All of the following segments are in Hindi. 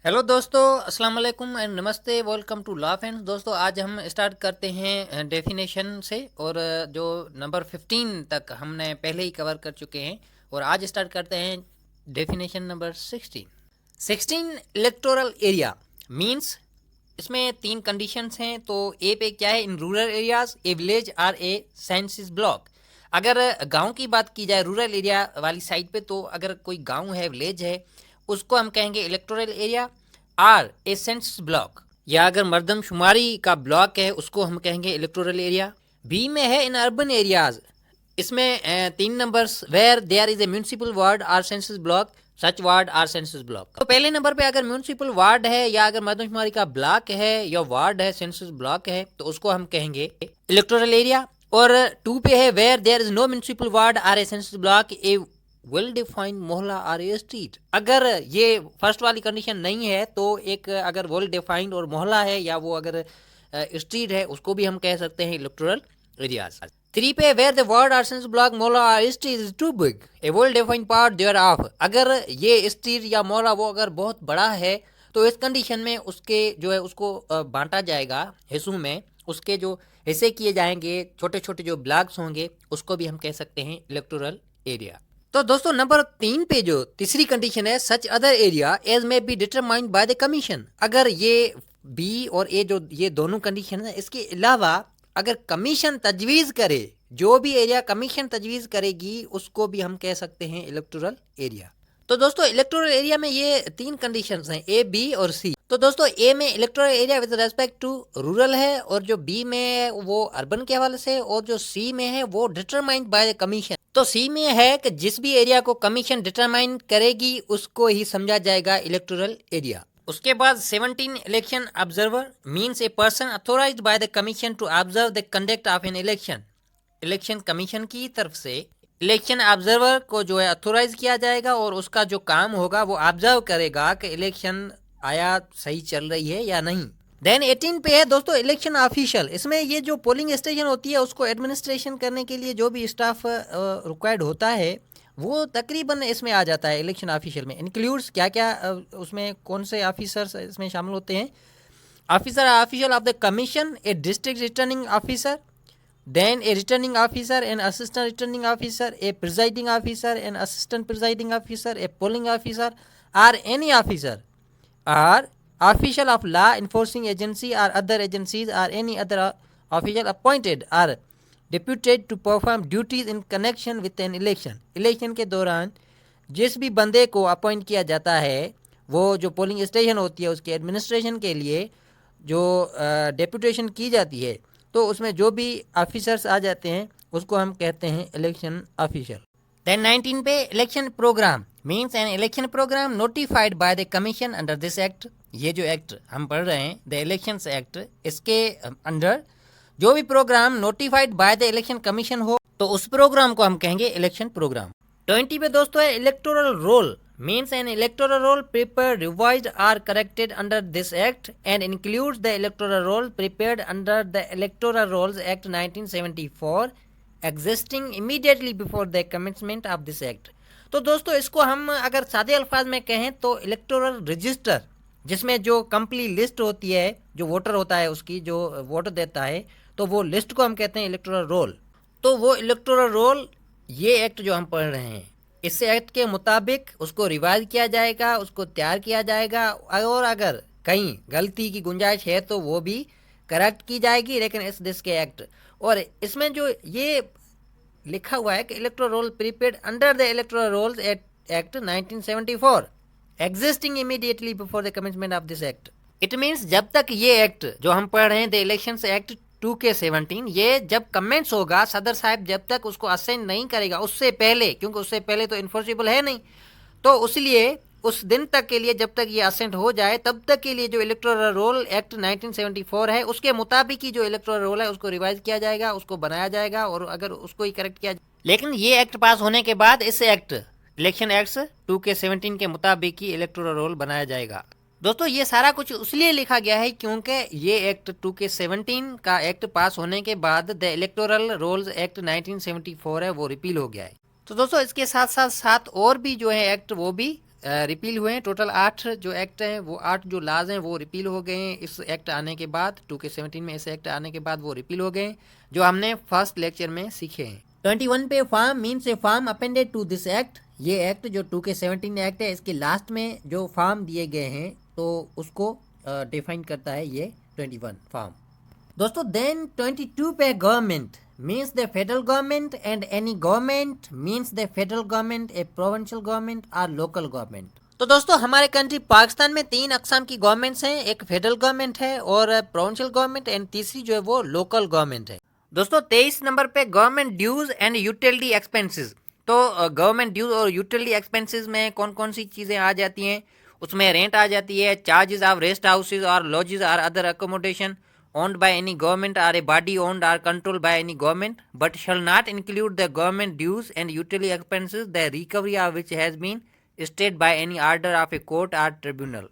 हेलो दोस्तों, अस्सलाम वालेकुम एंड नमस्ते। Welcome to law friends. दोस्तों आज हम स्टार्ट करते हैं डेफिनेशन से, और जो नंबर 15 तक हमने पहले ही कवर कर चुके हैं, और आज स्टार्ट करते हैं definition number 16। Electoral area means, इसमें तीन कंडीशंस हैं। तो ए पे क्या है? In rural areas a village or a census block. अगर गांव की बात की जाए रूरल एरिया वाली साइड पे, तो अगर कोई गांव है, विलेज है, उसको हम कहेंगे electoral area. Or a census block, या अगर मर्दमशुमारी का ब्लॉक है उसको हम कहेंगे इलेक्टोरल एरिया। बी में है इन अर्बन एरियाज। इसमें तीन numbers where there is a municipal ward or census block, such ward or census block. तो पहले नंबर पे अगर म्यूनिसिपल वार्ड है या अगर मर्दमशुमारी का ब्लॉक है या वार्ड है, सेंसस ब्लॉक है, तो उसको हम कहेंगे इलेक्टोरल एरिया। और टू पे है where there is no municipal ward or a census block a well defined मोहल्ला आर ए स्ट्रीट। अगर ये फर्स्ट वाली कंडीशन नहीं है तो एक अगर वेल डिफाइंड और मोहल्ला है या वो अगर स्ट्रीट है, उसको भी हम कह सकते हैं इलेक्टोरल एरियाज। थ्री पे where the word are census block mohalla or street is too big a well defined part thereof. अगर ये स्ट्रीट या मोहल्ला वो अगर बहुत बड़ा है, तो इस कंडीशन में उसके जो है उसको बांटा जाएगा हिस्सों में। उसके जो हिस्से किए जाएंगे, छोटे छोटे जो ब्लॉक्स होंगे, उसको भी हम कह सकते हैं इलेक्टोरल एरिया। तो दोस्तों नंबर 3 पे जो तीसरी कंडीशन है, such other area as may be determined by the commission. अगर ये बी और ए जो ये दोनों कंडीशन है, इसके अलावा अगर कमीशन तजवीज़ करे, जो भी एरिया कमीशन तजवीज़ करेगी, उसको भी हम कह सकते हैं इलेक्टोरल एरिया। तो दोस्तों इलेक्टोरल एरिया में ये तीन कंडीशंस हैं, ए, बी और सी। तो दोस्तों ए में electoral area with respect to rural है, और जो बी में है वो अर्बन के हवाले से, और जो सी में है वो डिटरमाइंड बाय द कमीशन। तो सी में है कि जिस भी एरिया को कमीशन डिटरमाइन करेगी उसको ही समझा जाएगा इलेक्टोरल एरिया। उसके बाद 17 election observer means a person authorised by the commission to observe the conduct of an election. Election commission की तरफ से इलेक्शन ऑब्जर्वर को जो है अथोराइज किया जाएगा, और उसका जो काम होगा वो ऑब्जर्व करेगा कि इलेक्शन आया सही चल रही है या नहीं। देन 18 पे है दोस्तों इलेक्शन ऑफिशियल। इसमें ये जो पोलिंग स्टेशन होती है उसको एडमिनिस्ट्रेशन करने के लिए जो भी स्टाफ रिक्वायर्ड होता है, वो तकरीबन इसमें आ जाता है इलेक्शन ऑफिशियल में। इंक्लूड्स क्या क्या उसमें कौन से ऑफिसर्स इसमें शामिल होते हैं? Officer official of the commission, A district returning officer, then a returning officer, an assistant returning officer, a presiding officer, an assistant presiding officer, a polling officer, or any officer or official of law enforcing agency or other agencies or any other official appointed or deputed to perform duties in connection with an election। Election के दौरान जिस भी बंदे को अपॉइंट किया जाता है, वो जो पोलिंग स्टेशन होती है उसके एडमिनिस्ट्रेशन के लिए जो डेपुटेशन की जाती है, तो उसमें जो भी ऑफिसर्स आ जाते हैं उसको हम कहते हैं इलेक्शन ऑफिसर। देन 19 पे election program means an election program notified by the commission under this act. ये जो एक्ट हम पढ़ रहे हैं, द इलेक्शंस एक्ट, इसके अंडर जो भी program notified by the election commission हो, तो उस प्रोग्राम को हम कहेंगे इलेक्शन प्रोग्राम। 20 पे दोस्तों है electoral roll means an electoral roll prepared, revised or corrected under this act and includes the electoral roll prepared under the Electoral Rolls Act 1974 existing immediately before the commencement of this act। तो दोस्तों इसको हम अगर सादे अल्फाज में कहें तो इलेक्टोरल रजिस्टर, जिसमें जो कंप्लीट लिस्ट होती है, जो वोटर होता है उसकी जो वोट देता है, तो वो लिस्ट को हम कहते हैं इलेक्टोरल रोल। तो वो इलेक्टोरल रोल ये एक्ट जो हम पढ़ रहे हैं, इस एक्ट के मुताबिक उसको रिवाइज किया जाएगा, उसको तैयार किया जाएगा, और अगर कहीं गलती की गुंजाइश है तो वो भी करेक्ट की जाएगी। लेकिन इस देश के एक्ट और इसमें जो ये लिखा हुआ है कि electoral roll prepared under the electoral rolls act 1974 existing immediately before the commencement of this act. It means जब तक ये एक्ट जो हम पढ़ रहे हैं द इलेक्शंस एक्ट 2K17, ये जब कमेंट्स होगा, सदर साहब जब तक उसको असेंड नहीं करेगा उससे पहले, क्योंकि उससे पहले तो इन्फोर्सिबल है नहीं, तो उसलिए उस दिन तक के लिए जब तक ये असेंट हो जाए तब तक के लिए जो इलेक्टोरल रोल एक्ट 1974 है उसके मुताबिक ही जो इलेक्टोरल रोल है उसको रिवाइज किया जाएगा, उसको बनाया जाएगा, और अगर उसको ही करेक्ट किया। लेकिन ये एक्ट पास होने के बाद इस एक्ट इलेक्शन एक्ट 2K17 के मुताबिक ही इलेक्टोरल रोल बनाया जाएगा। दोस्तों ये सारा कुछ इसलिए लिखा गया है क्योंकि ये एक्ट 2K17 का एक्ट पास होने के बाद द इलेक्टोरल रोल्स एक्ट 1974 है वो रिपील हो गया है। तो दोस्तों इसके साथ साथ और भी जो है एक्ट वो भी रिपील हुए हैं। टोटल 8 जो एक्ट हैं वो 8 जो लाज हैं वो रिपील हो गए हैं इस एक्ट आने के बाद। 2K17 में इस एक्ट आने के बाद वो रिपील हो गए हैं, जो हमने फर्स्ट लेक्चर में सीखे हैं। 21 पे form means a form appended to this act. ये एक्ट जो 2K17 एक्ट है, इसके लास्ट में जो फार्म दिए गए हैं तो उसको डिफाइन करता है ये 21 फार्म। दोस्तों देन 22 पे government means the federal government and any government means the federal government, A provincial government और लोकल गवर्नमेंट। तो दोस्तों हमारे कंट्री पाकिस्तान में 3 अकसाम की गवर्नमेंट्स हैं, एक फेडरल गवर्नमेंट है और प्रोविंशियल गवर्नमेंट एंड तीसरी जो है वो लोकल गवर्नमेंट है। दोस्तों 23 नंबर पे government dues and utility expenses. तो गवर्नमेंट ड्यूज और यूटिलिटी एक्सपेंसेस में कौन कौन सी चीज़ें आ जाती हैं? उसमें रेंट आ जाती है, चार्जेस ऑफ रेस्ट हाउसेज और लॉजेस और other accommodation owned by any government or a body owned or controlled by any government, but shall not include the government dues and utility expenses, the recovery of which has been stayed by any order of a court or tribunal।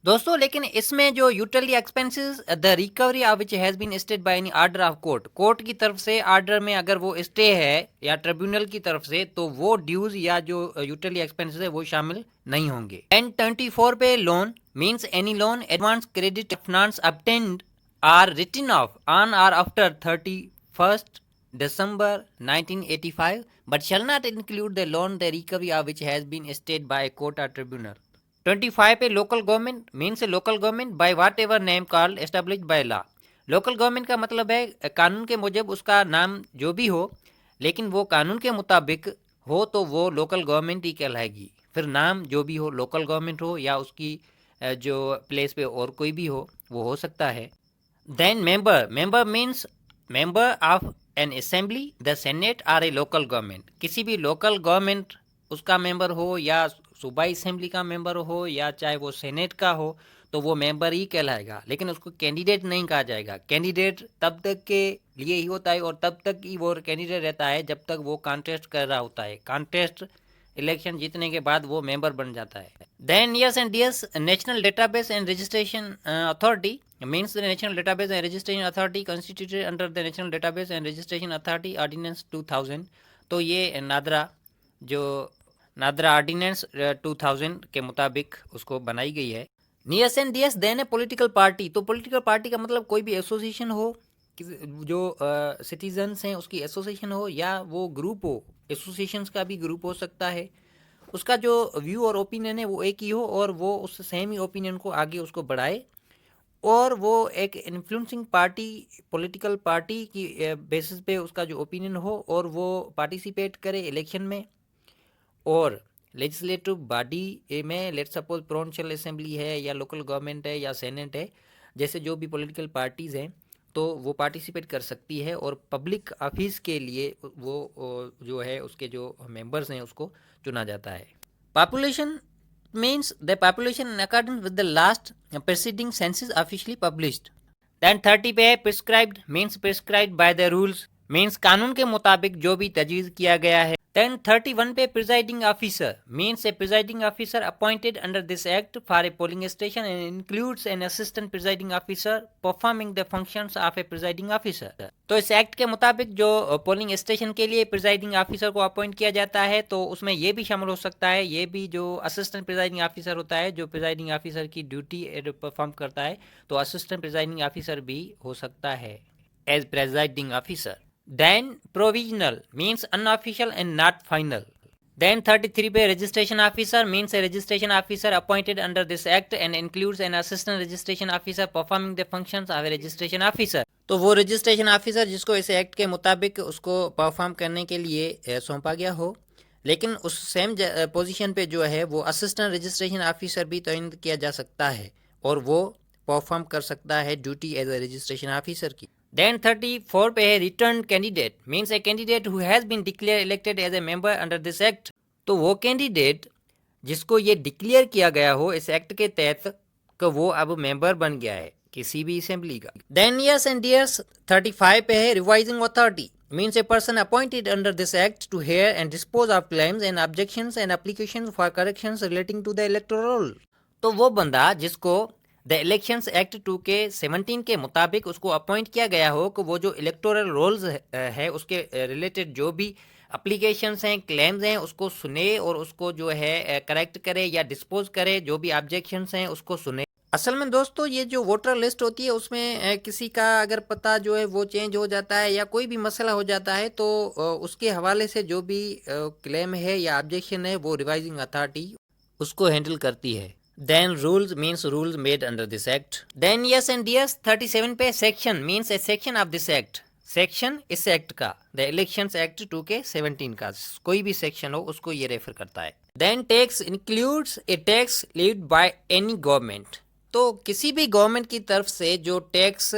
दोस्तों लेकिन इसमें जो utility expenses, the recovery of which has been stayed by any order of court, court की तरफ से ऑर्डर में अगर वो स्टे है या ट्रिब्यूनल की तरफ से, तो वो ड्यूज या जो यूटिलिटी एक्सपेंसेस है वो शामिल नहीं होंगे। एंड 24 पे loan means any loan, advance credit finance obtained are written off on or after 31st December 1985, but shall not include the loan the recovery of which has been stayed by a court or tribunal। 25 पे local government means a local government by whatever name called established by law। local government का मतलब है कानून के मुजब उसका नाम जो भी हो, लेकिन वो कानून के मुताबिक हो तो वो लोकल गवर्नमेंट ही कहलाएगी। फिर नाम जो भी हो, लोकल गवर्नमेंट हो या उसकी जो प्लेस पे और कोई भी हो वो सकता है। Then member means member of an assembly, the senate or a local government। किसी भी लोकल गवर्नमेंट उसका मेंबर हो या सूबाई असेंबली का मेंबर हो या चाहे वो सेनेट का हो, तो वो मेंबर ही कहलाएगा, लेकिन उसको कैंडिडेट नहीं कहा जाएगा। कैंडिडेट तब तक के लिए ही होता है और तब तक ही वो कैंडिडेट रहता है जब तक वो कॉन्टेस्ट कर रहा होता है। कॉन्टेस्ट इलेक्शन जीतने के बाद वो मेंबर बन जाता है। Then yes and yes national database and registration authority means the National Database and Registration Authority constituted under the National Database and Registration Authority Ordinance 2000। तो ये नादरा ऑर्डिनेंस 2000 के मुताबिक उसको बनाई गई है। नियस एंड दियस देन ए पॉलिटिकल पार्टी। तो पॉलिटिकल पार्टी का मतलब कोई भी एसोसिएशन हो, जो सिटीजन्स हैं उसकी एसोसिएशन हो या वो ग्रुप हो, एसोसिएशंस का भी ग्रुप हो सकता है। उसका जो व्यू और ओपिनियन है वो एक ही हो और वो उस सेम ही ओपिनियन को आगे उसको बढ़ाए, और वो एक इन्फ्लुएंसिंग पार्टी, पॉलिटिकल पार्टी की बेसिस पे उसका जो ओपिनियन हो और वो पार्टिसिपेट करे इलेक्शन में। और लेजिस्लेटिव बॉडी में लेट सपोज प्रोविंशियल असेंबली है या लोकल गवर्नमेंट है या सेनेट है, जैसे जो भी पॉलिटिकल पार्टीज़ हैं, तो वो पार्टिसिपेट कर सकती है और पब्लिक ऑफिस के लिए वो जो है उसके जो मेंबर्स हैं उसको चुना जाता है। Population means the population in accordance with the last preceding census officially published। then 30 पे है prescribed means prescribed by the rules means कानून के मुताबिक जो भी तजवीज़ किया गया है। then 31 पे presiding officer means a presiding officer appointed under this act for a polling station and includes an assistant presiding officer performing the functions of a presiding officer। तो इस एक्ट के मुताबिक जो पोलिंग स्टेशन के लिए प्रिजाइडिंग ऑफिसर को अपॉइंट किया जाता है, तो उसमें ये भी शामिल हो सकता है, ये भी जो असिस्टेंट प्रिजाइडिंग ऑफिसर होता है, जो प्रिजाइडिंग ऑफिसर की ड्यूटी परफॉर्म करता है, तो असिस्टेंट प्रिजाइडिंग ऑफिसर भी हो सकता है as presiding officer. Then provisional means unofficial and not final. Then 33 पे registration officer means a registration officer appointed under this act and includes an assistant registration officer performing the functions of a registration officer। तो वो रजिस्ट्रेशन ऑफिसर जिसको इस एक्ट के मुताबिक उसको परफॉर्म करने के लिए सौंपा गया हो, लेकिन उस सेम पोजीशन पे जो है वो असिस्टेंट रजिस्ट्रेशन ऑफिसर भी तैनात किया जा सकता है और वो परफॉर्म कर सकता है duty as a registration officer की। Then 34 पे है return candidate means a candidate who has been declare elected as a member under this act. तो वो कैंडिडेट जिसको ये डिक्लेयर किया गया हो इस एक्ट के तहत कि वो अब मेंबर बन गया है किसी भी असेंबली का। देन यस एंड यस 35 पे है revising authority means a person appointed under this act to hear and dispose of claims and objections and applications for corrections relating to the electoral roll. तो वो बंदा जिसको द इलेक्शंस एक्ट 2K17 के मुताबिक उसको अपॉइंट किया गया हो कि वो जो इलेक्टोरल रोल्स है उसके रिलेटेड जो भी अप्लीकेशंस हैं, क्लेम्स हैं, उसको सुने और उसको जो है करेक्ट करे या डिस्पोज करे, जो भी ऑब्जेक्शंस हैं उसको सुने। असल में दोस्तों ये जो वोटर लिस्ट होती है उसमें किसी का अगर पता जो है वो चेंज हो जाता है या कोई भी मसला हो जाता है तो उसके हवाले से जो भी क्लेम है या ऑब्जेक्शन है वो रिवाइजिंग अथॉरिटी उसको हैंडल करती है। Then rules means rules made under this act. Then yes and yes 37 पे section means a section of this act. Section इस एक्ट का, द इलेक्शंस एक्ट 2 के 17 का कोई भी सेक्शन हो उसको ये रेफर करता है। Then tax includes a tax levied by any government. तो किसी भी गवर्नमेंट की तरफ से जो टैक्स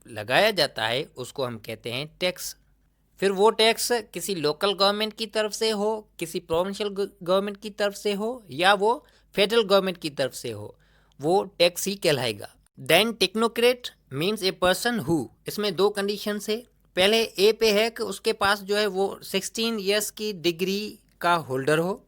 लगाया जाता है उसको हम कहते हैं टैक्स। फिर वो टैक्स किसी लोकल गवर्नमेंट की तरफ से हो, किसी प्रोविंशियल गवर्नमेंट की तरफ से हो या वो फेडरल गवर्नमेंट की तरफ से हो, वो टैक्स ही कहलाएगा। Then technocrat means a person who, इसमें दो कंडीशन है। पहले ए पे है कि उसके पास जो है वो 16 ईयर्स की डिग्री का होल्डर हो,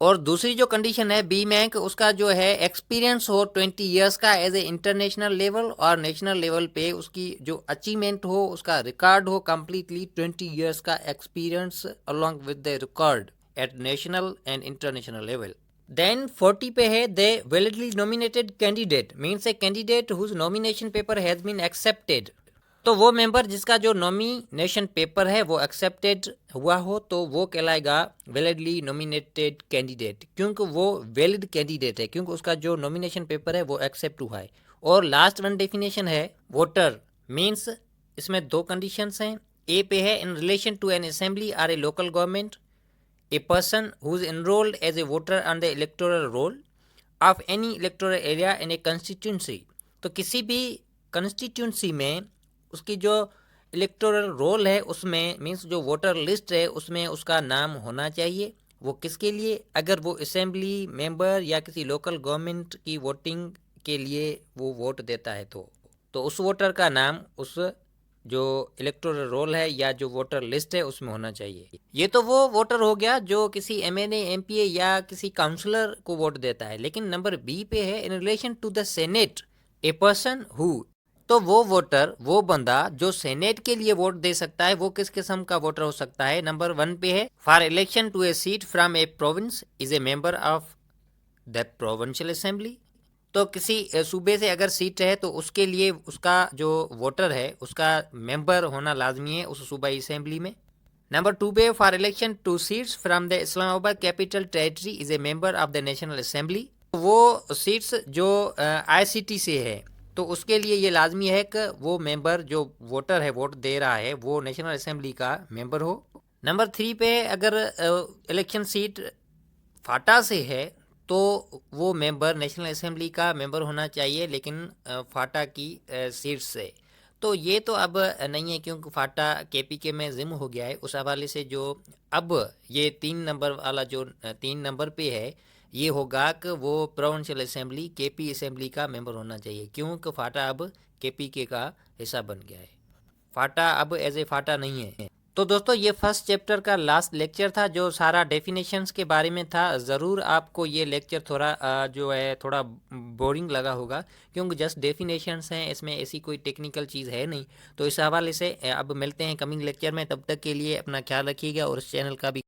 और दूसरी जो कंडीशन है बी में कि उसका जो है एक्सपीरियंस हो 20 ईयर्स का एज ए इंटरनेशनल लेवल और नेशनल लेवल पे उसकी जो अचीवमेंट हो, उसका रिकॉर्ड हो कम्प्लीटली 20 ईयर्स का experience along with the record at national and international level. Then 40 पे है the validly nominated candidate means a candidate whose nomination paper has been accepted. तो वो मेंबर जिसका जो नॉमिनेशन पेपर है वो एक्सेप्टेड हुआ हो तो वो कहलाएगा वैलिडली नॉमिनेटेड कैंडिडेट, क्योंकि वो वैलिड कैंडिडेट है क्योंकि उसका जो नॉमिनेशन पेपर है वो एक्सेप्ट हुआ है। और लास्ट वन डेफिनेशन है वोटर मीन्स, इसमें दो कंडीशंस हैं। ए पे है in relation to an assembly or a local government a person who is enrolled as a voter on the electoral roll of any electoral area in a constituency. तो किसी भी कंस्टिट्यूंसी में उसकी जो इलेक्टोरल रोल है उसमें मीन्स जो वोटर लिस्ट है उसमें उसका नाम होना चाहिए। वो किसके लिए? अगर वो असेंबली मेंबर या किसी लोकल गवर्नमेंट की वोटिंग के लिए वो वोट देता है तो उस वोटर का नाम उस जो इलेक्टोरल रोल है या जो वोटर लिस्ट है उसमें होना चाहिए। ये तो वो वोटर हो गया जो किसी एमएनए एमपीए या किसी काउंसलर को वोट देता है। लेकिन नंबर बी पे है in relation to the senate a person who, तो वो वोटर, वो बंदा जो सेनेट के लिए वोट दे सकता है वो किस किस्म का वोटर हो सकता है? नंबर 1 पे है for election to a seat from a province is a member of the provincial assembly. तो किसी सूबे से अगर सीट है तो उसके लिए उसका जो वोटर है उसका मेंबर होना लाजमी है उस सूबाई असेंबली में। नंबर 2 पे for election two seats from the Islamabad capital territory is a member of the national assembly. वो सीट्स जो आईसीटी से है तो उसके लिए ये लाजमी है कि वो मेंबर जो वोटर है वोट दे रहा है वो नेशनल असेंबली का मेंबर हो। नंबर 3 पे अगर इलेक्शन सीट फाटा से है तो वो मेंबर नेशनल असेंबली का मेंबर होना चाहिए, लेकिन फाटा की सीट से। तो ये तो अब नहीं है क्योंकि फाटा केपीके में जिम हो गया है। उस हवाले से जो अब ये 3 नंबर वाला जो 3 नंबर पे है ये होगा कि वो प्रोविंशियल असेंबली केपी असेंबली का मेंबर होना चाहिए, क्योंकि फाटा अब केपीके का हिस्सा बन गया है। फाटा अब एज ए फाटा नहीं है। तो दोस्तों ये फर्स्ट चैप्टर का लास्ट लेक्चर था जो सारा डेफिनेशंस के बारे में था। ज़रूर आपको ये लेक्चर थोड़ा जो है थोड़ा बोरिंग लगा होगा क्योंकि जस्ट डेफिनेशंस हैं, इसमें ऐसी कोई टेक्निकल चीज़ है नहीं। तो इस हवाले से अब मिलते हैं कमिंग लेक्चर में, तब तक के लिए अपना ख्याल रखिएगा और इस चैनल का भी